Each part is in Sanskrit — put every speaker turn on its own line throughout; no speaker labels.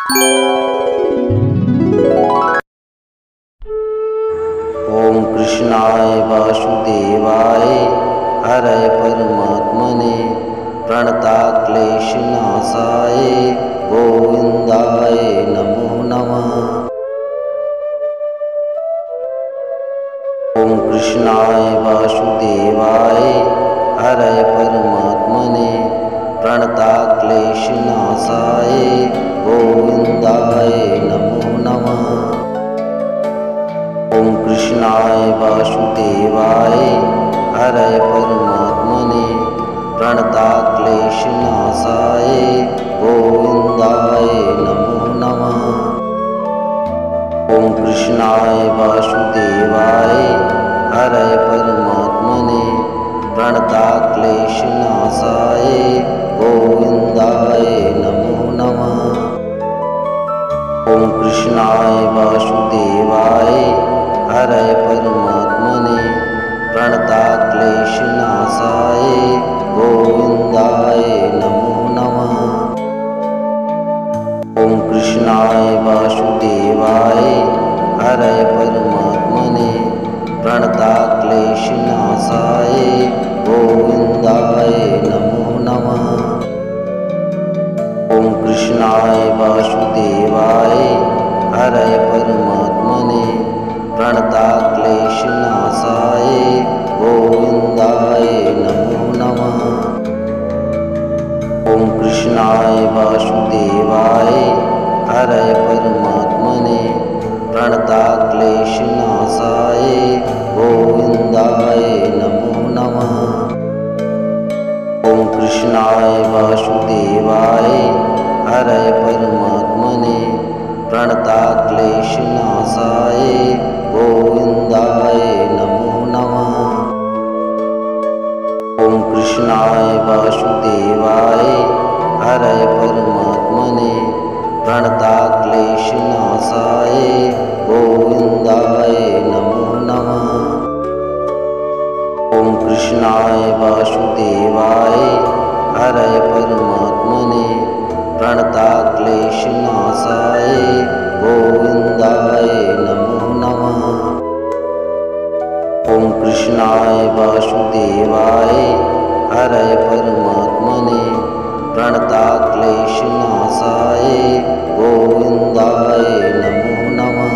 ओम कृष्णाय वासुदेवाय हरये परमात्मने प्रणताक्लेशनाशाय गोविन्दाय नमो नमः। ओम कृष्णाय वासुदेवाय हरये परमात्मने प्रणताक्लेशनाशाय गोविन्दाय नमो नमः। ओम कृष्णाय वासुदेवाय हरये परमात्मने प्रणताक्लेशनाशाय गोविन्दाय नमो नमः। ओम कृष्णाय वासुदेवाय हरये परमात्मने प्रणताक्लेशनाशाय गोविन्दाय नमो नमः। ओम कृष्णाय वासुदेवाय हरये परमात्मने प्रणताक्लेशनाशाय गोविन्दाय नमो नमः। ओम कृष्णाय वासुदेवाय हरये परमात्मने प्रणताक्लेशनाशाय गोविन्दाय नमो नमः। ओम कृष्णाय वासुदेवाय हरये परमात्मने प्रणताक्लेशनाशाय गोविन्दाय नमो नमः। ओम कृष्णाय वासुदेवाय हरये परमात्मने प्रणताक्लेशनाशाय गोविन्दाय नमो नमः। ओम कृष्णाय वासुदेवाय हरये परमात्मने प्रणताक्लेशनाशाय गोविन्दाय नमो नमः। ओम कृष्णाय वासुदेवाय हरये परमात्मने प्रणताक्लेशनाशाय गोविन्दाय नमो नमः। ओम कृष्णाय वासुदेवाय हरये परमात्मने प्रणताक्लेशनाशाय गोविन्दाय नमो नमः। ओम कृष्णाय वासुदेवाय हरये परमात्मने प्रणताक्लेशनाशाय गोविन्दाय नमो नमः।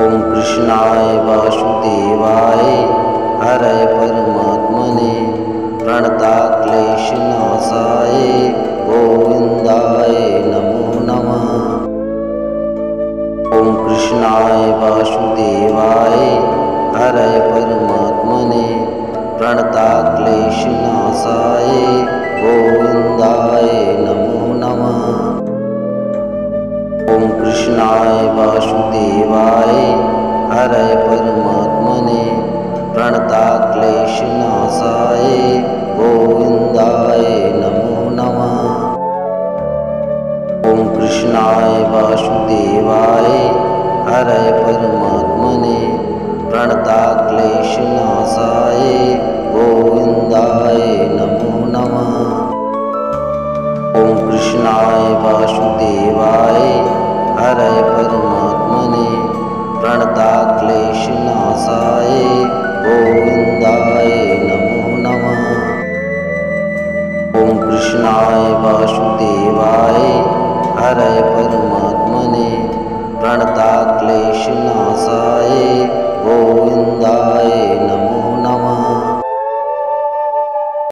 ओम कृष्णाय वासुदेवाय हरये परमात्मने प्रणताक्लेशनाशाय गोविन्दाय नमो नमः। ओम कृष्णाय वासुदेवाय हरये परमात्मने प्रणताक्लेशनाशाय गोविन्दाय नमो नमः। ओम कृष्णाय वासुदेवाय हरये परमात्मने प्रणताक्लेशनाशाय गोविन्दाय नमो नमः। ओम कृष्णाय वासुदेवाय हरये परमात्मने प्रणताक्लेशनाशाय गोविन्दाय नमो नमः। ओम कृष्णाय वासुदेवाय हरये परमात्मने प्रणताक्लेशनाशाय गोविन्दाय नमो नमः। ओम कृष्णाय वासुदेवाय